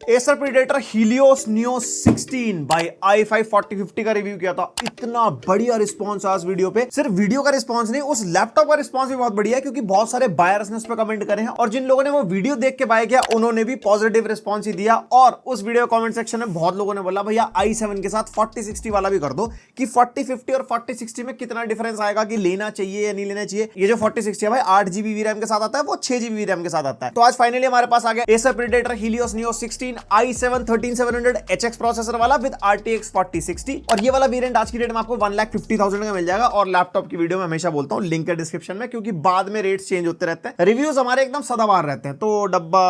Acer Predator Helios Neo 16 by i5 4050 का review किया था। इतना बढ़िया रिस्पांस आज वीडियो पे। सिर्फ वीडियो का रिस्पांस नहीं, उस लैपटॉप का रिस्पांस भी बहुत बढ़िया है, क्योंकि बहुत सारे बायर्स ने उस पर कमेंट करे हैं और जिन लोगों ने वो वीडियो देख के बाय किया उन्होंने भी पॉजिटिव रिस्पांस ही दिया। और उस वीडियो कमेंट सेक्शन में बहुत लोगों ने बोला भैया i7 के साथ 4060 वाला भी कर दो, कि 4050 और 4060 में कितना डिफरेंस आएगा, कि लेना चाहिए या नहीं लेना चाहिए। ये जो 4060 है भाई 8GB VRAM के साथ आता है, वो 6GB VRAM के साथ आता है। तो आज फाइनली हमारे पास आ गया Acer Predator Helios Neo 16 i7 13700 HX processor वाला विद RTX 4060। और ये वाला वेरिएंट आज की डेट में आपको 1,50,000 का मिल जाएगा। और लैपटॉप की वीडियो में हमेशा बोलता हूं, लिंक है डिस्क्रिप्शन में, क्योंकि बाद में रेट्स चेंज होते रहते हैं। रिव्यूज हमारे एकदम सदाबहार रहते हैं, तो डब्बा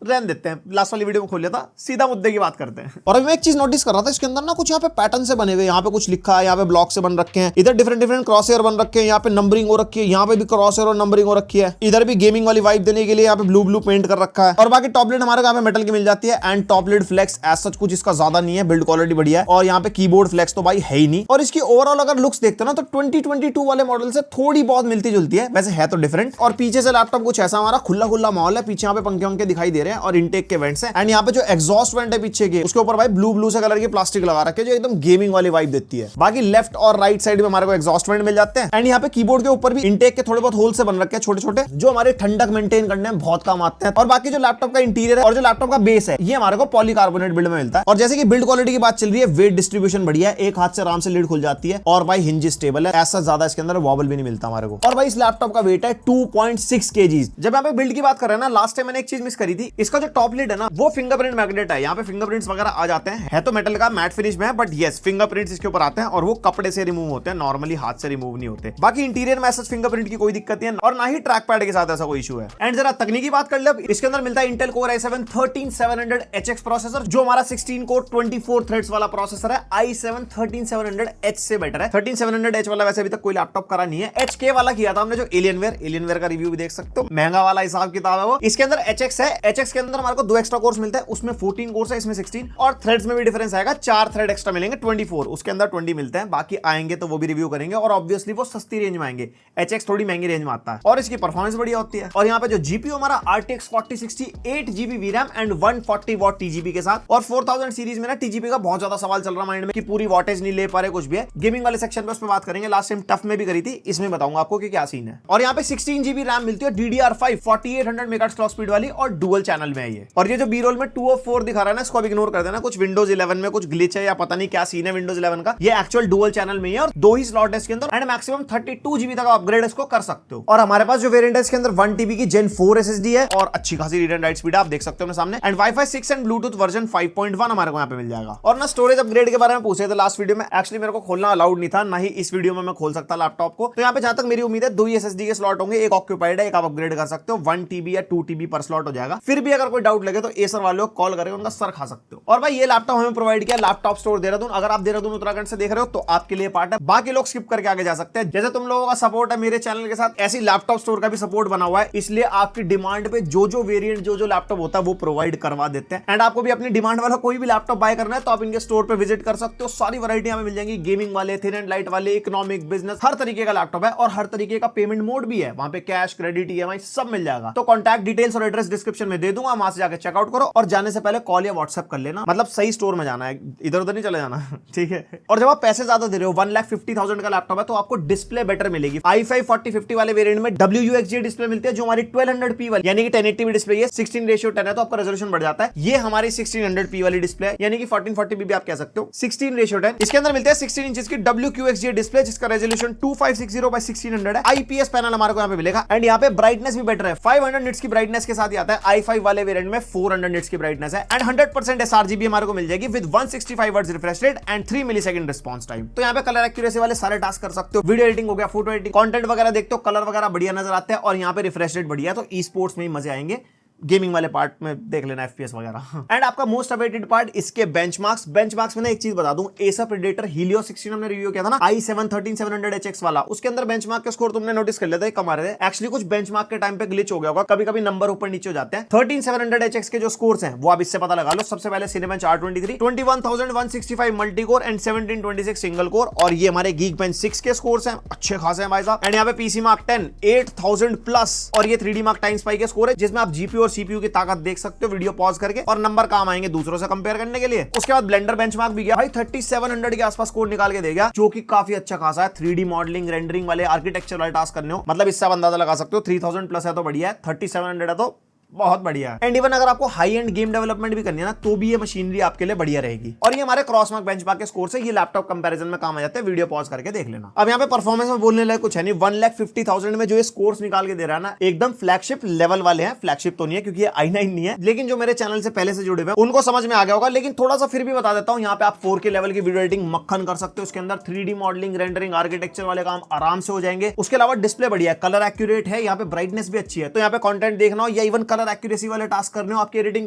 रहने देते हैं। लास्ट वाली वीडियो में खोल लिया था, सीधा मुद्दे की बात करते हैं। और अभी मैं एक चीज नोटिस कर रहा था, इसके अंदर ना कुछ यहाँ पे पैटर्न से बने हुए, यहाँ पे कुछ लिखा है, यहाँ पे ब्लॉक से बन रखे हैं, इधर डिफरेंट डिफरेंट क्रॉसहेयर बन रखे हैं, यहाँ पे नंबरिंग हो रखी है, यहाँ पे भी क्रॉसहेयर और नंबरिंग हो रखी है, इधर भी गेमिंग वाली वाइब देने के लिए यहाँ पे ब्लू ब्लू पेंट कर रखा है। और बाकी टॉप लिड हमारे यहाँ पे मेटल की मिल जाती है, and top lid flex as such कुछ इसका ज्यादा नहीं है, बिल्ड क्वालिटी बढ़िया है। और यहाँ पे कीबोर्ड फ्लेक्स तो भाई है ही नहीं। और इसकी ओवरऑल अगर लुक्स देखते हैं ना, तो 2022 वाले मॉडल से थोड़ी बहुत मिलती जुलती है, वैसे है तो डिफरेंट। और पीछे से लैपटॉप कुछ ऐसा हमारा खुला खुला माहौल है, पीछे यहाँ पे पंखे वंखे दिखाई दे रहे हैं और इनटेक के एंड यहाँ पे जो एग्जॉस्ट वेंट है पीछे के, उसके ऊपर भाई ब्लू ब्लू से कलर की प्लास्टिक लगा रखे, जो एकदम गेमिंग वाली वाइब देती है। बाकी लेफ्ट और राइट साइड में हमारे को एग्जॉस्ट वेंट मिल जाते हैं। एंड यहाँ पे कीबोर्ड के ऊपर भी इनटेक के थोड़े बहुत होल से बन रखे हैं छोटे छोटे, जो हमारे ठंडक मेंटेन करने में बहुत काम आते हैं। और बाकी जो लैपटॉप का इंटीरियर है और जो लैपटॉप का बेस है, ये हमारे को पॉलीकार्बोनेट बिल्ड में मिलता है। और जैसे कि बिल्ड क्वालिटी की बात चल रही है, वेट डिस्ट्रीब्यूशन बढ़िया है, एक हाथ से आराम से लीड खुल जाती है। और भाई हिंज स्टेबल है, ऐसा ज्यादा इसके अंदर वॉबल भी नहीं मिलता हमारे को। और भाई इस लैपटॉप का वेट है 2.6 kg। जब यहाँ पे बिल्ड की बात कर रहे हैं ना, लास्ट टाइम मैंने एक चीज मिस करी थी, इसका जो टॉप लिड है ना, वो फिंगरप्रिंट मैग्नेट है। यहाँ पे फिंगरप्रिंट्स वगैरह आ जाते हैं, है तो मेटल का मैट फिनिश में है, बट यस फिंगरप्रिंट्स इसके ऊपर आते हैं और वो कपड़े से रिमूव होते हैं, नॉर्मली हाथ से रिमूव नहीं होते। बाकी इंटीरियर में ऐसा फिंगरप्रिंट की कोई दिक्कत नहीं है, और ना ही ट्रैक पैड के साथ ऐसा कोई इशू है। एंड जरा तकनीकी बात कर ले, इसके अंदर मिलता है Intel core i7 13700 HX processor, जो हमारा 16 कोर 24 थ्रेड्स वाला प्रोसेसर है। i7 13700H से बेटर है। 13700H वाला वैसे अभी तक कोई लैपटॉप करा नहीं है। HK वाला किया था हमने, जो एलियनवेयर का रिव्यू भी देख सकते हो, महंगा वाला हिसाब किताब है वो। इसके अंदर HX है, HX के अंदर हमारे को 2 एक्स्ट्रा कोर्स मिलते हैं, उसमें 14 कोर्स है, इसमें 16। और थ्रेड्स में भी डिफरेंस आएगा, 4 थ्रेड एक्स्ट्रा मिलेंगे 24, उसके अंदर 20 मिलते हैं। बाकी आएंगे तो वो भी रिव्यू करेंगे, और ऑब्वियसली वो सस्ती रेंज में आएंगे। HX थोड़ी महंगी रेंज में आता है और इसकी परफॉर्मेंस बढ़िया होती है। और यहाँ पे जो जीपीयू हमारा RTX 4060 8GB VRAM and 140 what TGP के साथ। और 4000 सीरीज में ना TGP का बहुत ज्यादा सवाल चल रहा माइंड में, कि पूरी वॉटेज नहीं ले पा रहे, कुछ भी है। गेमिंग वाले सेक्शन पे उस पर बात करेंगे, लास्ट टाइम टफ में भी करी थी, इसमें बताऊंगा आपको कि क्या सीन है। और यहाँ पे 16GB RAM मिलती है, DDR5 4800 मेगाहर्ट्ज क्लॉक स्पीड वाली, और डुअल चैनल में है ये। और ये जो बी रोल में 204 दिखा रहा है ना, इसको इग्नोर कर देना, कुछ विंडोज 11 में कुछ ग्लिच है या पता नहीं क्या सीन है विंडोज 11 का। ये एक्चुअल डुअल चैनल में है, और 2 ही स्लॉट है इसके अंदर, एंड मैक्सिमम 32GB तक अपग्रेड इसको कर सकते हो। और हमारे पास जो वेरिएंट है इसके अंदर 1TB की Gen 4 SSD है, और अच्छी खासी रीड एंड राइट स्पीड आप देख सकते हो मेरे सामने। And Wi-Fi 6 and Bluetooth version 5.1 हमारे को यहाँ पे मिल जाएगा। और ना स्टोरेज अपग्रेड के बारे में पूछे थे लास्ट वीडियो में, एक्चुअली मेरे को खोलना अलाउड नहीं था, ना ही इस वीडियो में मैं खोल सकता लैपटॉप को। तो यहाँ पे जहां तक मेरी उम्मीद है 2 ही SSD के स्लॉट होंगे, एक ऑक्यूपाइड है, एक आप अपग्रेड कर सकते हो, 1TB या 2TB पर स्लॉट हो जाएगा। फिर भी अगर कोई डाउट लगे तो एसर वालों को कॉल करके उनका सर खा सकते हो। और भाई ये लैपटॉप हमें प्रोवाइड किया लैपटॉप स्टोर देहरादून। अगर आप देहरादून उत्तराखंड से देख रहे हो तो आपके लिए पार्ट है, बाकी लोग स्किप करके आगे जा सकते हैं। जैसे तुम लोगों का सपोर्ट है मेरे चैनल के साथ, ऐसी लैपटॉप स्टोर का भी सपोर्ट बना हुआ है, इसलिए आपकी डिमांड पे जो वेरिएंट जो लैपटॉप होता है वो प्रोवाइड करवा देते हैं। एंड आपको भी अपनी डिमांड वाला कोई भी लैपटॉप बाय करना है तो आप इनके स्टोर पे विजिट कर सकते हो, सारी वैरायटी हमें मिल जाएंगी, गेमिंग वाले, थिन एंड लाइट वाले, इकोनॉमिक, बिजनेस, हर तरीके का लैपटॉप है। और हर तरीके का पेमेंट मोड भी है, वहां पे कैश, क्रेडिट, EMI सब मिल जाएगा। तो कॉन्टैक्ट डिटेल्स और एड्रेस डिस्क्रिप्शन में दे दूंगा, वहां से जाकर चेकआउट करो। और जाने से पहले कॉल या व्हाट्सएप कर लेना, मतलब सही स्टोर में जाना है, इधर उधर नहीं चले जाना, ठीक है। और जब आप पैसे ज्यादा दे रहे हो, 1,50,000 का लैपटॉप है, तो आपको डिस्प्ले बेटर मिलेगी। i5 4050 वाले वेरिएंट में WUXG डिस्प्ले मिलती है, जो हमारी 1200p वाली यानी कि 1080p डिस्प्ले है, 16:10 है, तो आपका रेजोल्यूशन बढ़ जाता है। ये हमारी 1600p वाली डिस्प्ले है, यानी कि 1440p भी आप कह सकते हो, 16:10। इसके अंदर मिलते हैं 16 इंचेस की WQXG डिस्प्ले, जिसका रेजोल्यूशन 2560x1600 है। IPS पैनल हमारे को यहाँ पे मिलेगा, एंड यहाँ पे ब्राइटनेस भी बेटर है, 500 निट्स की ब्राइटनेस के साथ आता है। i5 वाले वेरिएंट में 400 निट्स की ब्राइटनेस है, एंड 100% sRGB हमारे को मिल जाएगी with 165 Hz refresh rate and 3 millisecond response time. तो यहाँ पे कलर एक्यूरेसी वाले सारे टास्क कर सकते हो, वीडियो एडिटिंग हो गया, फोटो एडिटिंग, कंटेंट वगैरह देखते हो, कलर वगैरह बढ़िया नजर आते हैं। और यहाँ पे रिफ्रेश रेट बढ़िया, तो ई स्पोर्ट्स में ही मजे आएंगे। गेमिंग वाले पार्ट में देख लेना FPS वगैरह। एंड आपका मोस्ट अवेटेड पार्ट इसके बेंचमार्क्स में ना एक चीज बता दूं, एसर प्रेडेटर हीलियो 16 हमने रिव्यू किया था ना, i7 13700 HX वाला, उसके अंदर बेंचमार्क के स्कोर तुमने नोटिस कर लिया था, कम आ रहे थे। एक्चुअली कुछ बेंचमार्क के टाइम पे ग्लिच हो गया होगा, कभी-कभी नंबर ऊपर नीचे हो जाते हैं। 13700 HX के जो स्कोर्स हैं वो आप इससे पता लगा लो। सबसे पहले Cinebench R23 21165 multi core and 1726 single core, और ये हमारे Geekbench 6 के स्कोर्स हैं, अच्छे खासे हैं भाई साहब। एंड यहाँ पे PC Mark 10 8000 प्लस, और ये 3D Mark Time Spy के स्कोर है, जिसमें आप GPU और सीपीयू की ताकत देख सकते हो वीडियो पॉज करके, और नंबर काम आएंगे दूसरों से कंपेयर करने के लिए। उसके बाद ब्लेंडर बेंचमार्क भी गया भाई 3700 के आसपास कोड निकाल के देगा, जो कि काफी अच्छा खासा है। 3D मॉडलिंग, रेंडरिंग वाले, आर्किटेक्चर वाले टास्क करने हो, मतलब इससे आप अंदाजा लगा सकते हो 3000 प्लस है तो बढ़िया है, 3700 है तो बहुत बढ़िया है। एंड इवन अगर आपको हाई एंड गेम डेवलपमेंट भी करनी है ना, तो भी ये मशीनरी आपके लिए बढ़िया रहेगी। और ये हमारे क्रॉसमार्क बेंचमार्क के स्कोर से ये लैपटॉप कंपैरिजन में काम आ जाते हैं, वीडियो पॉज करके देख लेना। अब यहाँ पे परफॉर्मेंस में बोलने लायक कुछ है नहीं, 1,50,000 में जो ये स्कोर्स निकाल के दे रहा है ना, एकदम फ्लैगशिप लेवल वाले हैं। फ्लैगशिप तो नहीं है क्योंकि ये i9 नहीं है, लेकिन जो मेरे चैनल से पहले से जुड़े हुए उनको समझ में आ गया होगा। लेकिन थोड़ा सा फिर भी बता देता हूँ, यहाँ पे आप 4K लेवल की वीडियो एडिटिंग मक्खन कर सकते हो। उसके अंदर 3D मॉडलिंग, रेंडरिंग, आर्किटेक्चर वाले काम आराम से हो जाएंगे। उसके अलावा डिस्प्ले बढ़िया है, कलर एक्यूरेट है, यहाँ पे ब्राइटनेस भी अच्छी है, तो यहाँ पे कंटेंट देखना हो या इवन कलर एक्यूरेसी वाले टास्क करने हो आपकी एडिटिंग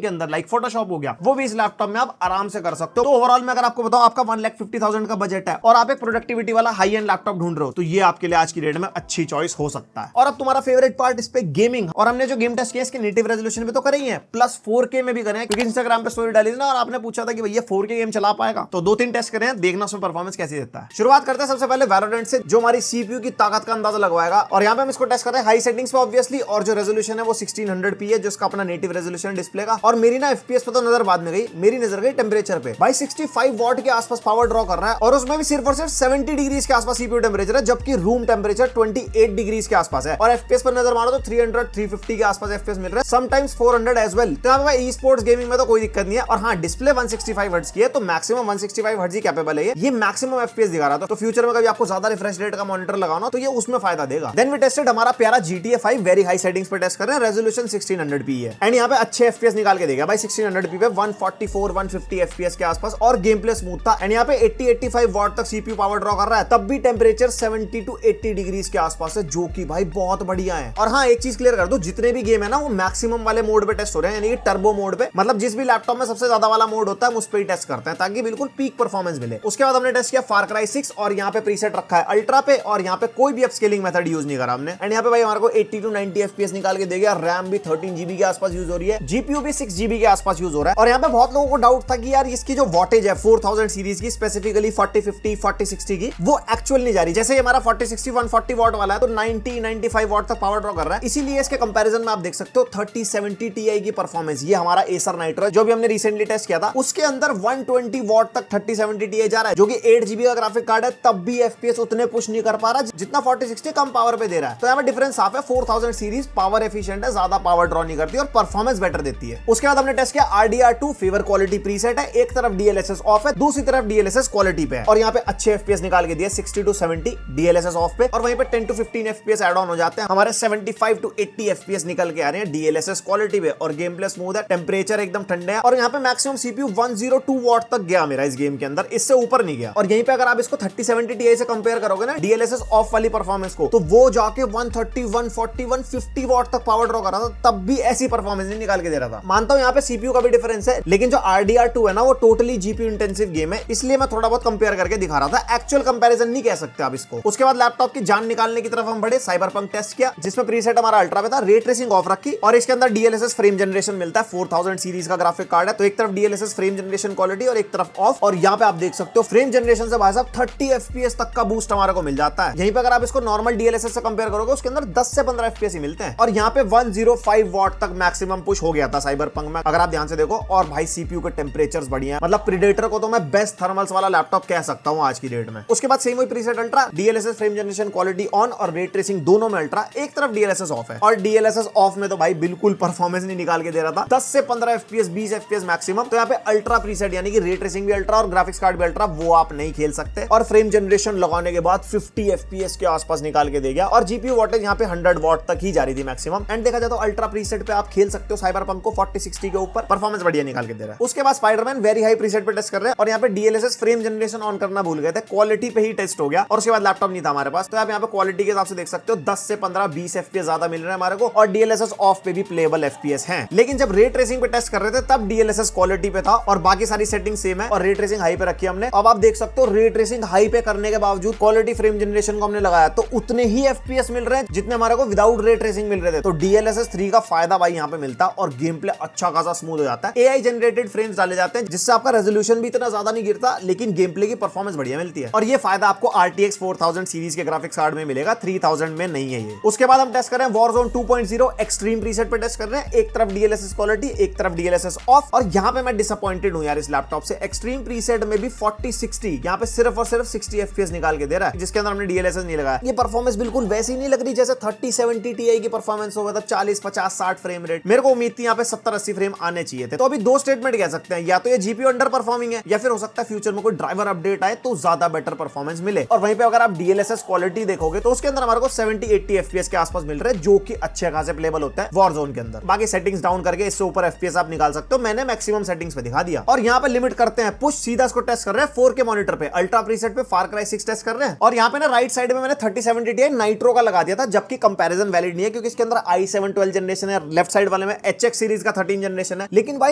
के अंदर, लाइक फोटोशॉप हो गया, वो भी इस लैपटॉप में आप आराम से कर सकते हो। तो ओवरऑल में अगर आपको बताओ आपका 1,50,000 का बजट है और आप एक प्रोडक्टिविटी वाला हाई एंड लैपटॉप ढूंढ रहे हो, तो ये आपके लिए आज की डेट में अच्छी चॉइस हो सकता है। और अब तुम्हारा फेवरेट पार्ट इस पे गेमिंग, और हमने जो गेम टेस्ट किया इसके नेटिव रेजोल्यूशन पे तो करे ही है, प्लस 4K में भी करे हैं, क्योंकि इंस्टाग्राम पे स्टोरी डाली थी ना और आपने पूछा था कि भैया 4K गेम चला पाएगा, तो 2-3 टेस्ट करे हैं, देखना उसमें परफॉर्मेंस कैसी देता है। शुरुआत करते हैं सबसे पहले वैलोरेंट से, जो हमारी सीपीयू की ताकत का अंदाजा लगवाएगा। और यहाँ पे हम इसको टेस्ट कर रहे हैं हाई सेटिंग्स पे ऑब्वियसली, और जो रेजोल्यूशन है वो 1600p है, जिसका अपना नेटिव रेजोल्यूशन डिस्प्ले का। और मेरी ना एफपीएस पे तो नजर बाद में गई, मेरी नजर गई टेंपरेचर पे। भाई 65 वॉट के आसपास पावर ड्रॉ कर रहा है, और उसमें भी सिर्फ और सिर्फ 70 डिग्रीज के आसपास सीपीयू टेंपरेचर है, जबकि रूम टेंपरेचर 28 डिग्रीज के आसपास है। और एफपीएस पर नजर मारो तो 300-350 के आसपास एफपीएस मिल रहा है, समटाइम्स 400 एज वेल। तो यहाँ पे ई स्पोर्ट्स गेमिंग में तो कोई दिक्कत नहीं है। और हाँ, डिस्प्ले 165 हर्ट्ज की है, तो मैक्सिमम 165 हर्ट्ज ही कैपेबल है ये मैक्सिमम एफपीएस दिखा रहा था। तो फ्यूचर में कभी आपको ज्यादा रिफ्रेश रेट का मॉनिटर लगाना तो ये उसमें फायदा देगा। देन वी टेस्टेड हमारा प्यारा GTA 5 वेरी हाई सेटिंग्स पे टेस्ट कर रहे हैं, रेजोल्यूशन 1600p है, एंड यहाँ पे अच्छे एफपीएस निकाल के देगा भाई 1600p पे 144-150 एफपीएस के आसपास, और गेम प्ले स्मूथ था। एंड यहाँ पे 80-85 वॉट तक सीपीयू पावर ड्रॉ कर रहा है, तब भी टेंपरेचर 70-80 डिग्रीज के आसपास है, जो कि भाई बहुत बढ़िया है। और हाँ, एक चीज क्लियर कर दो, जितने भी गेम है ना वो मैक्सिमम वाले मोड पे टेस्ट हो रहे हैं, यानी कि टर्बो मोड पे, मतलब जिस भी लैपटॉप में सबसे ज्यादा वाला मोड होता है उस पे ही टेस्ट करते हैं, ताकि बिल्कुल पीक परफॉर्मेंस मिले। उसके बाद हमने टेस्ट किया फार क्राई 6, और यहाँ पे प्रीसेट रखा है अल्ट्रा पे, और यहाँ पे कोई भी अपस्केलिंग मेथड यूज नहीं करा हमने। एंड यहाँ पे भाई हमारे को 80-90 एफपीएस निकाल के देगा, रैम भी 13GB के आसपास यूज हो रही है, जीपीयू भी 6GB के आसपास यूज हो रहा है। और यहाँ पे बहुत लोगों को डाउट था कि यार इसकी जो वॉटेज है 4000 सीरीज की, स्पेसिफिकली 4050, 4060 की, वो एक्चुअल नहीं जा रही। जैसे हमारा 4060 140 वॉट वाला है, तो 90-95 वॉट तक पावर ड्रॉ कर रहा है। इसीलिए इसके कंपैरिजन में आप देख सकते हो 3070 Ti की परफॉर्मेंस, ये हमारा एसर नाइट्रो जो भी हमने रिसेंटली टेस्ट किया था, उसके अंदर 120 वॉट तक 3070 Ti जा रहा है, जो कि 8GB का ग्राफिक कार्ड है, तब भी एफपीएस उतने पुश नहीं कर पा रहा जितना 4060 कम पावर पे दे रहा है। तो यहाँ पे डिफरेंस साफ है, 4000 सीरीज पावर एफिशिएंट है, ज्यादा पावर ड्रॉ नहीं करती और परफॉर्मेंस बेटर देती है। उसके बाद हमने टेस्ट किया RDR2 फीवर क्वालिटी प्रीसेट है, एक तरफ DLSS ऑफ है, दूसरी तरफ DLSS क्वालिटी पे है, और यहाँ पे अच्छे एफपीएस निकाल के दिए 60-70 DLSS ऑफ पे, और वहीं पे 10-15 एफपीएस ऐड ऑन हो जाते हैं, हमारे 75-80 एफपीएस निकल के आ रहे हैं DLSS क्वालिटी पे, और गेम प्ले स्मूथ है, टेंपरेचर एकदम ठंडे है, और यहाँ पे मैक्सिमम सीपीयू 102 वॉट तक गया मेरा इस गेम के अंदर, इससे ऊपर नहीं गया। और यहीं पे अगर आप इसको 3070 Ti से कंपेयर करोगे ना DLSS ऑफ वाली परफॉर्मेंस को, तो वो जाके 130, 140, 150 वॉट तक पावर ड्रॉ कर रहा था, तब भी ऐसी परफॉर्मेंस नहीं निकाल के दे रहा था। मानता हूं यहाँ पे सीपीयू का भी डिफरेंस है, लेकिन जो RDR2 है ना वो टोटली जीपीयू इंटेंसिव गेम है, इसलिए मैं थोड़ा बहुत कंपेयर करके दिखा रहा था, एक्चुअल कंपैरिजन नहीं कह सकते आप इसको। उसके बाद लैपटॉप की जान निकालने की तरफ हम बढ़े, साइबरपंक टेस्ट किया, जिसमें प्रीसेट हमारा अल्ट्रा पे था, रे ट्रेसिंग ऑफ रखी, और इसके अंदर DLSS फ्रेम जनरेशन मिलता है, 4000 सीरीज का ग्राफिक कार्ड है, तो एक तरफ DLSS फ्रेम जनरेशन क्वालिटी और एक तरफ ऑफ। और यहाँ पे आप देख सकते हो फ्रेम जनरेशन से भाई साहब 30 एफपीएस तक का बूस्ट हमारे को मिल जाता है। यहीं पे अगर आप इसको नॉर्मल DLSS से कंपेयर करोगे, उसके अंदर 10 से 15 एफपीएस ही मिलते हैं, और यहाँ पे 105 वॉट तक मैक्सिमम पुश हो गया था साइबरपंक में, अगर आप ध्यान से देखो। और भाई सीपीयू के टेंपरेचर्स बढ़िया है, मतलब प्रीडेटर को तो मैं बेस्ट थर्मल्स वाला लैपटॉप कह सकता हूं आज की डेट में। उसके बाद सेम वही preset ultra, DLSS frame generation quality on और रे ट्रेसिंग दोनों में अल्ट्रा, एक तरफ DLSS ऑफ है, और DLSS ऑफ में तो भाई बिल्कुल परफॉर्मेंस नहीं निकाल के दे रहा था, 10 से 15 एफपीएस, 20 एफपीएस मैक्सिमम। तो यहाँ पे अल्ट्रा प्रीसेट यानी कि रे ट्रेसिंग भी अल्ट्रा और ग्राफिक्स कार्ड भी अल्ट्रा, वो आप नहीं खेल सकते। और फ्रेम जनरेशन लगाने के बाद 50 एफपीएस के आसपास निकाल के दे गया, और जीपीयू वॉटेज यहाँ पे 100 वॉट तक ही जा रही थी मैक्सिमम। एंड देखा जाए तो अल्ट्रा प्रीसेट पे आप खेल सकते हो साइबरपंक को 4060 के ऊपर, परफॉर्मेंस बढ़िया निकाल के दे रहा है। उसके बाद स्पाइडरमैन वेरी हाई प्रीसेट पे टेस्ट कर रहे हैं, और यहाँ पे DLSS फ्रेम जनरेशन ऑन करना भूल गए थे, क्वालिटी पे ही टेस्ट हो गया, और उसके बाद लैपटॉप नहीं था हमारे पास, तो आप यहाँ पे क्वालिटी के हिसाब से देख सकते हो 10 से 15, 20 एफपीएस ज्यादा मिल रहे हैं हमारे को, और DLSS ऑफ पे भी प्लेबल एफपीएस हैं। लेकिन जब रे ट्रेसिंग पे टेस्ट कर रहे थे तब DLSS क्वालिटी पे था, और बाकी सारी सेटिंग सेम है, और रे ट्रेसिंग हाई पे रखी हमने। अब आप देख सकते हो रे ट्रेसिंग हाई पे करने के बावजूद क्वालिटी फ्रेम जनरेशन को हमने लगाया तो उतने ही एफपीएस मिल रहे हैं जितने हमारे को विदाउट रे ट्रेसिंग मिल रहे थे। तो DLSS 3 का फायदा फायदा भाई यहाँ पे मिलता है और गेम प्ले अच्छा खासा स्मूथ हो जाता है। एआई जनरेटेड फ्रेम्स डाले जाते हैं जिससे आपका रेजोल्यूशन भी इतना ज्यादा नहीं गिरता, लेकिन गेम प्ले की परफॉर्मेंस बढ़िया मिलती है। और ये फायदा आपको RTX 4000 सीरीज के ग्राफिक्स कार्ड में मिलेगा, 3000 में नहीं है ये। उसके बाद हम टेस्ट कर रहे हैं Warzone 2.0 एक्सट्रीम प्रीसेट पे टेस्ट कर रहे हैं। एक तरफ DLSS क्वालिटी, एक तरफ DLSS ऑफ। और यहाँ पे मैं डिसअपॉइंटेड हूँ यार इस लैपटॉप से। एक्सट्रीम प्रीसेट में भी 4060 यहाँ पे सिर्फ और सिर्फ 60 FPS निकाल के दे रहा है, जिसके अंदर हमने DLSS नहीं लगाया। ये परफॉर्मेंस बिल्कुल वैसी नहीं लग रही जैसे 3070 Ti की परफॉर्मेंस होगा, 40 50 60 फ्रेम रेट। मेरे को उम्मीद थी यहाँ पे 70 80 फ्रेम आने चाहिए थे। तो अभी दो स्टेटमेंट कह सकते हैं, या तो ये GPU अंडर परफॉर्मिंग है, या फिर हो सकता है फ्यूचर में कोई ड्राइवर अपडेट आए तो ज्यादा बेटर परफॉर्मेंस मिले। और वहीं पे अगर आप DLSS क्वालिटी देखोगे तो उसके अंदर हमारे को 70-80 FPS के आसपास मिल रहे हैं, जो कि अच्छे खासे प्लेबल होता है Warzone के अंदर। बाकी सेटिंग्स डाउन करके इससे ऊपर FPS आप निकाल सकते हो, मैंने मैक्सिमम सेटिंग्स पे दिखा दिया। और यहाँ पे लिमिट करते हैं पुश, सीधा इसको टेस्ट कर रहे हैं 4K मॉनिटर पे, अल्ट्रा प्रीसेट पे Far Cry 6 टेस्ट कर रहे हैं। और यहाँ पे ना राइट साइड में मैंने 3070 Ti नाइट्रो का लगा दिया था, जबकि कंपैरिजन वैलिड नहीं है क्योंकि इसके अंदर i7 12 जनरेशन है, लेफ्ट साइड वाले में HX सीरीज का 13 जनरेशन है। लेकिन भाई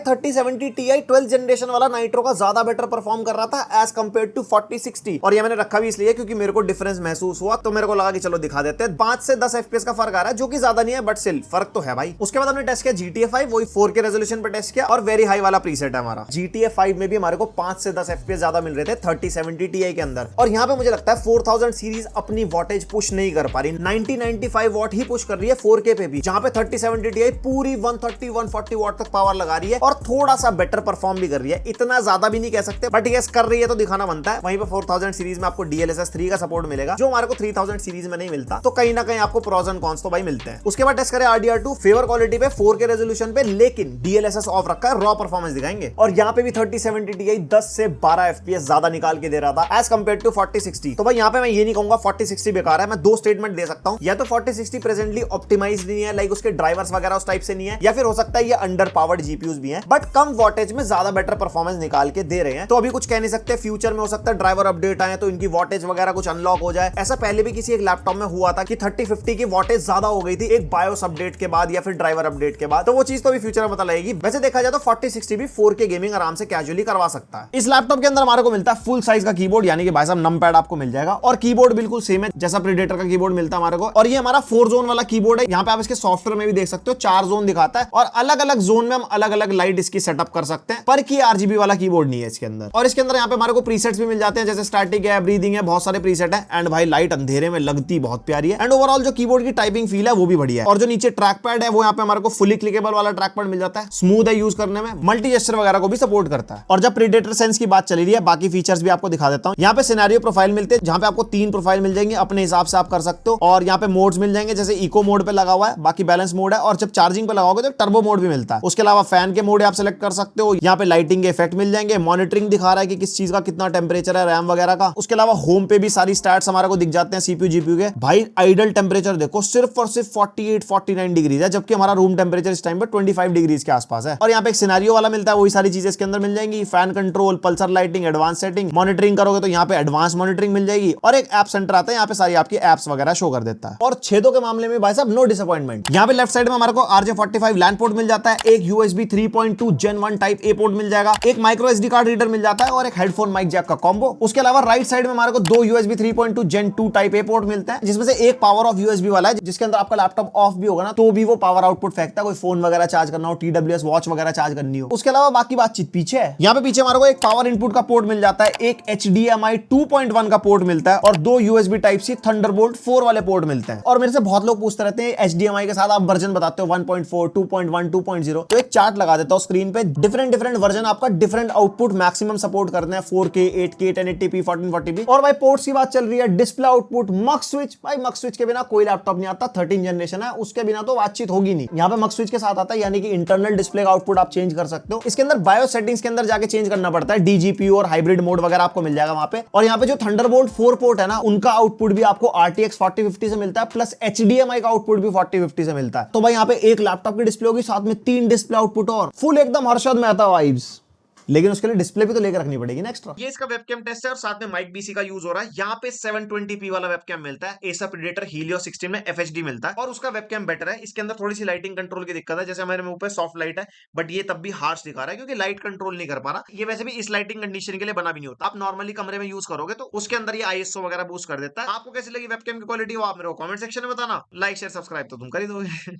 3070 Ti 12 जनरेशन वाला नाइट्रो का ज्यादा बेटर परफॉर्म कर रहा था एज कंपेयर टू 4060। और ये मैंने रखा भी इसलिए क्योंकि मेरे को डिफरेंस महसूस हुआ, तो मेरे को लगा कि चलो दिखा देते हैं। 5 से 10 FPS का फर्क आ रहा है, जो कि ज्यादा नहीं है बट स्टिल फर्क तो है भाई। उसके बाद हमने टेस्ट किया GTA 5, वही 4K रेजोल्यूशन पे टेस्ट किया और वेरी हाई वाला प्रीसेट है हमारा। GTA 5 में भी हमारे को 5 से 10 FPS ज्यादा मिल रहे थे 3070 Ti के अंदर। और यहाँ पे मुझे लगता है 4000 सीरीज अपनी वॉटेज पुश नहीं कर पा रही, 90-95 वॉट ही पुश कर रही है 4K पे भी, जहां पे 3070 Ti पूरी 130-140 वॉट तक पावर लगा रही है और थोड़ा सा बेटर परफॉर्म भी कर रही है। इतना ज्यादा भी नहीं कह सकते बट यस कर रही है तो दिखाना बनता है। वहीं पे 4000 सीरीज में आपको DLSS 3 का सपोर्ट मिलेगा, जो हमारे को 3000 सीरीज में नहीं मिलता। तो कहीं ना कहीं आपको प्रोस एंड कॉन्स तो भाई मिलते हैं। उसके बाद टेस्ट करें RDR2 फेवर क्वालिटी पे 4K रेजोल्यूशन पे, लेकिन DLSS ऑफ रखा है, रॉ परफॉर्मेंस दिखाएंगे। और यहाँ पे भी 3070 Ti 10 से 12 FPS ज्यादा निकाल के दे रहा था एज कंपेयर टू 4060। तो भाई यहाँ पे मैं ये नहीं कहूंगा 4060 बेकार है, मैं दो स्टेटमेंट दे सकता हूँ, या तो 4060 प्रेजेंटली ऑप्टिमाइज्ड नहीं है, लाइक उसके ड्राइवर्स वगैरह उस टाइप से नहीं है, या फिर हो सकता है ये अंडर पावर्ड GPUs भी हैं बट कम वॉटेज में ज्यादा बेटर परफॉर्मेंस निकाल के दे रहे हैं। तो अभी कुछ कह नहीं सकते, फ्यूचर में हो सकता है ड्राइवर अपडेट आए तो इनकी वॉटेज वगैरह कुछ अनलॉक हो जाए। ऐसा पहले भी किसी एक लैपटॉप में हुआ था कि 3050 की वॉटेज ज्यादा हो गई थी एक बायोस अपडेट के बाद या फिर ड्राइवर अपडेट के बाद, तो वो चीज तो अभी फ्यूचर में पता लगेगी। वैसे देखा जाए तो 4060 भी 4K गेमिंग आराम से कैजुअली करवा सकता है। इस लैपटॉप के अंदर हमारे को मिलता है फुल साइज का कीबोर्ड, यानी कि भाई साहब नमपैड आपको मिल जाएगा और कीबोर्ड बिल्कुल सेम है जैसा प्रीडेटर का कीबोर्ड मिलता है हमारे को। और ये हमारा 4 जोन वाला कीबोर्ड है, यहाँ पे आप इसके सॉफ्टवेयर में भी देख सकते हो 4 जोन दिखाता है और अलग अलग जोन में हम अलग अलग लाइट इसकी सेटअप कर सकते हैं, पर की RGB वाला कीबोर्ड नहीं है इसके अंदर। और इसके अंदर यहाँ पे हमारे को प्रीसेट्स भी मिल जाते हैं, जैसे स्टैटिक है, ब्रीदिंग है, बहुत सारे प्रीसेट है। एंड भाई लाइट अंधेरे में लगती बहुत प्यारी है। एंड ओवरऑल जो कीबोर्ड की टाइपिंग फील है वो भी बढ़िया है। और जो नीचे ट्रैक पैड है वो यहाँ पे हमारे को फुली क्लिकेबल वाला ट्रैक पैड मिल जाता है, स्मूथ है यूज करने में, मल्टी जेस्चर वगैरह को भी सपोर्ट करता है। और जब प्रीडेटर सेंस की बात चली रही है, बाकी फीचर्स भी आपको दिखा देता हूँ। यहाँ पे सिनेरियो प्रोफाइल मिलते हैं, जहाँ पे आपको 3 प्रोफाइल मिल जाएंगे, अपने हिसाब से आप कर सकते हो। और यहाँ पे मोड्स मिल जाएंगे, जैसे इको मोड पे लगा हुआ है, बाकी बैलेंस मोड है। और जब चार्जिंग पे लगाओगे तो टर्बो मोड भी मिलता है। उसके अलावा फैन के मोड आप सेलेक्ट कर सकते हो। यहाँ पे लाइटिंग के इफेक्ट मिल जाएंगे, मॉनिटरिंग दिखा रहा है कि किस चीज का कितना टेम्परेचर है, रैम वगैरह का। उसके अलावा होम पे भी सारी स्टैट्स हमारे को दिख जाते हैं CPU GPU के। भाई आइडल टेम्परेचर देखो सिर्फ और सिर्फ 48-49 डिग्रीज है, जबकि हमारा रूम टेम्परेचर इस टाइम पे 25 डिग्रीज के आसपास है। और यहाँ पे एक सिनेरियो वाला मिलता है, वही सारी चीजें इसके अंदर मिल जाएंगी, fan control, Pulsar lighting, advance setting. Monitoring करोगे तो यहाँ पे एडवांस मॉनिटरिंग मिल जाएगी। और एक ऐप सेंटर आता है, यहाँ पे सारी आपकी एप्स वगैरह शो कर देता है। और छेदों के मामले में भाई साहब नो डिसअपॉइंटमेंट। यहाँ पे लेफ्ट साइड में हमारे को RJ45 लैन पोर्ट मिल जाता है, एक USB 3.2 Gen 1 type A port मिल जाएगा, एक माइक्रो SD कार्ड रीडर मिल जाता है और एक हेडफोन माइक जैक का कॉम्बो। उसके अलावा राइट साइड में हमारे को 2 USB 3.2 Gen 2 type A port मिलते हैं, जिसमें से एक पावर ऑफ USB वाला है, जिसके अंदर आपका लैपटॉप ऑफ भी होगा ना तो भी वो पावर आउटपुट फेंकता है, कोई फोन वगैरह चार्ज करना हो, TWS वॉच वगैरह चार्ज करनी हो। उसके अलावा बाकी बातचीत पीछे है। यहाँ पे पीछे हमारे को एक पावर इनपुट का पोर्ट मिल जाता है, एक HDMI 2.1 का पोर्ट मिलता है और 2 USB टाइप C थंडरबोल्ट 4 वाले पोर्ट मिलते हैं। और मेरे से बहुत लोग पूछते रहते हैं HDMI के साथ आप वर्जन बताते हो 1.4, 2.1, 2.0, तो एक चार्ट लगा देता हूं स्क्रीन पे। डिफरेंट वर्जन आपका डिफरेंट आउटपुट मैक्सिमम सपोर्ट करते हैं, 4K, 8K, 1080p, 1440p। और भाई पोर्ट्स की बात चल रही है, डिस्प्ले आउटपुट, मक्स स्विच। भाई मक्स स्विच के बिना कोई लैपटॉप नहीं आता, 13 जनरेशन है, उसके बिना तो बातचीत होगी नहीं। यहाँ पे मक्स स्विच के साथ आता है, यानी कि इंटरनल डिस्प्ले का आउटपुट आप चेंज कर सकते हो। इसके अंदर बायोस सेटिंग्स के अंदर जाके चेंज करना पड़ता है, DGPU और हाइब्रिड मोड वगैरह आपको मिल जाएगा वहां पे। और यहाँ पे जो थंडरबोल्ट 4 पोर्ट है ना, उनका आउटपुट भी आपको RTX 4050 से मिलता है, प्लस HDMI का आउटपुट भी 4050 से मिलता है। तो भाई यहाँ पे एक लैपटॉप की डिस्प्ले होगी, साथ में 3 डिस्प्ले आउटपुट और फुल एकदम हर्षद मेहता वाइब्स। लेकिन उसके लिए डिस्प्ले भी तो लेकर रखनी पड़ेगी ना एक्स्ट्रा। ये इसका वेबकैम टेस्ट है और साथ में माइक BC का यूज हो रहा है। यहाँ पे 720p वाला वेबकैम मिलता है, एसा प्रीडेटर हीलियो 16 में FHD मिलता है और उसका वेबकैम बेटर है। इसके अंदर थोड़ी सी लाइटिंग कंट्रोल की दिक्कत है, जैसे हमारे मुंह पे सॉफ्ट लाइट है बट ये तब भी हार्श दिखा रहा है क्योंकि लाइट कंट्रोल नहीं कर पा रहा। ये वैसे भी इस लाइटिंग कंडीशन के लिए बना भी नहीं होता, आप नॉर्मली कमरे में यूज करोगे तो उसके अंदर ये ISO वगैरह बूस्ट कर देता है। आपको कैसी लगी वेबकैम की क्वालिटी, वो आप मेरे को कमेंट सेक्शन में बताना। लाइक शेयर सब्सक्राइब तो तुम कर ही दोगे।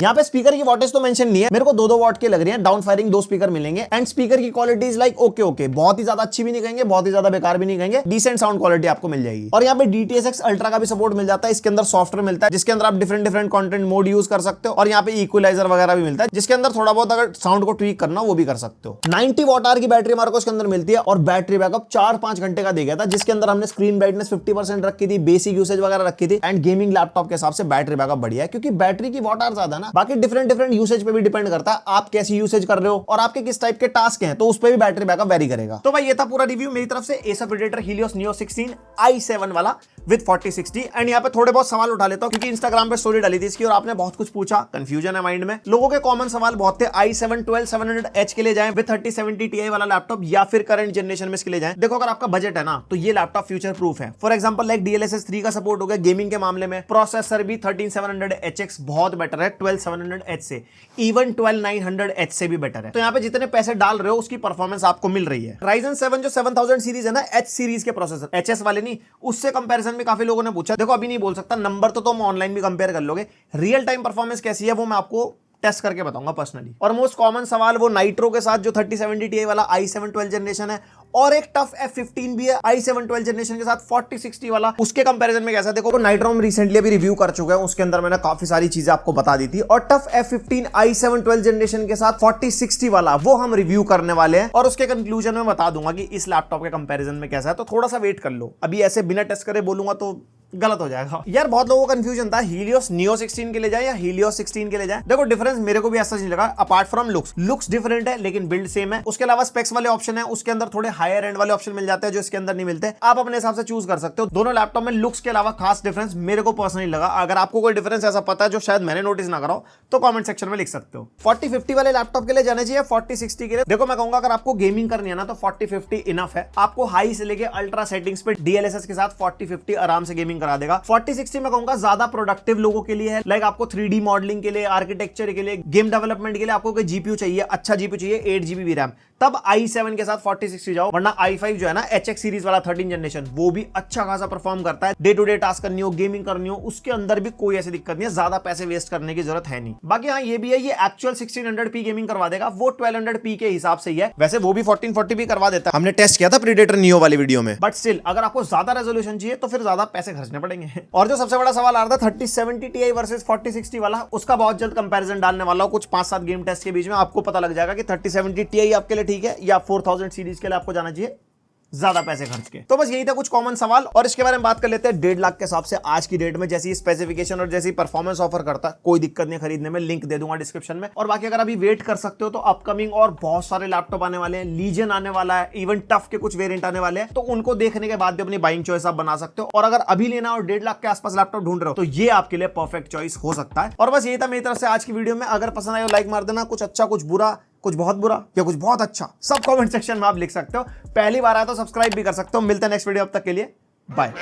यहाँ पे स्पीकर की वॉटेज तो मेंशन नहीं है, मेरे को 2-2 वॉट के लग रही है। डाउन फायरिंग 2 स्पीकर मिलेंगे एंड स्पीकर की क्वालिटी इज लाइक ओके, बहुत ही ज्यादा अच्छी भी नहीं कहेंगे, बहुत ही ज्यादा बेकार भी नहीं कहेंगे, डिसेंट साउंड क्वालिटी आपको मिल जाएगी। और यहाँ पे DTS:X अल्ट्रा का भी सपोर्ट मिल जाता है। इसके अंदर सॉफ्टवेयर मिलता है जिसके अंदर आप डिफरेंट कंटेंट मोड यूज कर सकते हो और यहाँ पे इक्वलाइजर वगैरह भी मिलता है जिसके अंदर थोड़ा बहुत अगर साउंड को ट्वीक करना वो भी कर सकते हो। 90 वॉट आवर की बैटरी हमारे को इसके अंदर मिलती है और बैटरी बैकअप 4-5 घंटे का दे गया था, जिसके अंदर हमने स्क्रीन ब्राइटनेस 50% रखी थी, बेसिक यूसेज वगैरह रखी थी एंड गेमिंग लैपटॉप के हिसाब से बैटरी बैकअप बढ़िया है क्योंकि बैटरी की वॉट आवर ज्यादा ना। बाकी डिफरेंट यूसेज पे भी डिपेंड करता है आप कैसी यूसेज कर रहे हो और आपके किस टाइप के टास्क हैं, तो उस पर भी बैटरी बैकअप वेरी करेगा। तो भाई ये था पूरा रिव्यू मेरी तरफ से Acer Predator Helios Neo 16 i7 वाला विद 4060। एंड यहाँ पे थोड़े बहुत सवाल उठा लेता हूँ क्योंकि इंस्टाग्राम पे स्टोरी डाली थी इसकी और आपने बहुत कुछ पूछा, कंफ्यूजन है माइंड में। लोगों के कॉमन सवाल बहुत थे, i7 12700H के लिए जाएं विद 3070 Ti वाला लैपटॉप या फिर करंट जनरेशन में इसके लिए जाएं। देखो अगर आपका बजट है ना तो ये लैपटॉप फ्यूचर प्रूफ है। फॉर एग्जांपल लाइक DLSS 3 का सपोर्ट हो गया गेमिंग के मामले में, प्रोसेसर भी 13700HX बहुत बेटर है 12700H से, इवन 12900H से भी बेटर है। तो यहाँ पे जितने पैसे डाल रहे हो उसकी परफॉर्मेंस आपको मिल रही है। Ryzen 7 जो 7000 सीरीज है ना, H सीरीज के प्रोसेसर, HS वाले नहीं, उससे कंपैरिजन में काफी लोगों ने पूछा। देखो अभी नहीं बोल सकता, नंबर तो तुम ऑनलाइन भी कंपेयर कर लोगे, रियल टाइम परफॉर्मेंस कैसी है वो मैं आपको टेस्ट करके बताऊंगा पर्सनली। और मोस्ट कॉमन सवाल वो नाइट्रो के साथ जो 3070 Ti वाला i7 12 जनरेशन है और एक टफ F15 भी है i7 12 जनरेशन के साथ 4060 वाला, उसके कंपैरिजन में कैसा है। देखो नाइट्रो हम रिसेंटली अभी रिव्यू कर चुके हैं, उसके अंदर मैंने काफी सारी चीजें आपको बता दी थी और टफ F15 i7 12 जनरेशन के साथ 4060 वाला वो हम रिव्यू करने वाले हैं और उसके कंक्लूजन में बता दूंगा कि इस लैपटॉप के कंपैरिजन में कैसा है। तो थोड़ा सा वेट कर लो, अभी ऐसे बिना टेस्ट करे बोलूंगा तो गलत हो जाएगा यार। बहुत लोगों का कंफ्यूजन था Helios Neo 16 के लिए जाए या Helios 16 के लिए जाए। देखो डिफरेंस मेरे को भी ऐसा नहीं लगा, अपार्ट फ्रॉम लुक्स डिफरेंट है लेकिन बिल्ड सेम है। उसके अलावा स्पेक्स वाले ऑप्शन है, उसके अंदर थोड़े हायर एंड वाले ऑप्शन मिल जाते हैं जो इसके अंदर नहीं मिलते। आप अपने हिसाब से चूज कर सकते हो। दोनों लैपटॉप में लुक्स के अलावा खास डिफरेंस मेरे को पर्सनली लगा। अगर आपको कोई डिफरेंस ऐसा पता है जो शायद मैंने नोटिस ना करा हो तो कमेंट सेक्शन में लिख सकते हो। 4050 वाले लैपटॉप के लिए जाना चाहिए 4060 के लिए। देखो मैं कहूंगा अगर आपको गेमिंग करनी है ना तो 4050 इनफ है। आपको हाई से लेके अल्ट्रा सेटिंग्स पे DLSS के साथ 4050 आराम से गेमिंग करा देगा। 4060 मैं कहूंगा ज्यादा प्रोडक्टिव लोगों के लिए है, लाइक आपको 3D मॉडलिंग के लिए, आर्किटेक्चर के लिए, गेम डेवलपमेंट के लिए आपको कोई जीपीयू चाहिए, अच्छा जीपीयू चाहिए 8GB रैम, तब i7 के साथ 4060 जाओ। वरना i5 जो है ना HX सीरीज वाला 13 जनरेशन वो भी अच्छा खासा परफॉर्म करता है। डे टू डे टास्क करनी हो, गेमिंग करनी हो, उसके अंदर भी कोई ऐसी दिक्कत नहीं है, ज्यादा पैसे वेस्ट करने की जरूरत है नहीं। बाकी हाँ ये भी है, ये एक्चुअल 1600p गेमिंग करवा देगा, वो 1200p के हिसाब से ही है। वैसे वो भी 1440p करवा देता है, हमने टेस्ट किया था प्रीडेटर नियो वाली वीडियो में। बट स्टिल अगर आपको ज्यादा रेजोल्यूशन चाहिए तो फिर ज्यादा पैसे खर्चने पड़ेंगे। और जो सबसे बड़ा सवाल आ रहा था 3070 Ti वर्सेस 4060 वाला, उसका बहुत जल्द कंपैरिजन डालने वाला हूं। कुछ 5-7 गेम टेस्ट के बीच में आपको पता लग जाएगा कि 3070 Ti आपके लिए ठीक है या 4000 सीरीज के लिए आपको जाना चाहिए ज्यादा पैसे खर्च के। तो बस यही था कुछ कॉमन सवाल और इसके बारे में बात कर लेते हैं। 1.5 लाख के हिसाब से आज की डेट में जैसी स्पेसिफिकेशन और जैसी परफॉर्मेंस ऑफर करता है, कोई दिक्कत नहीं खरीदने में, लिंक दे दूंगा डिस्क्रिप्शन में। और बाकी अगर अभी वेट कर सकते हो तो अपकमिंग और बहुत सारे लैपटॉप आने वाले हैं, लीजन आने वाला है, इवन टफ के कुछ वेरिएंट आने वाले हैं, तो उनको देखने के बाद भी अपनी बाइंग चॉइस आप बना सकते हो। और अगर अभी लेना और 1.5 लाख के आसपास लैपटॉप ढूंढ रहे हो तो ये आपके लिए परफेक्ट चॉइस हो सकता है। और बस यही था मेरी तरफ से आज की वीडियो में। अगर पसंद आया लाइक मार देना, कुछ अच्छा कुछ बुरा, कुछ बहुत बुरा या कुछ बहुत अच्छा, सब कमेंट सेक्शन में आप लिख सकते हो। पहली बार आया तो सब्सक्राइब भी कर सकते हो। मिलते हैं नेक्स्ट वीडियो, अब तक के लिए बाय।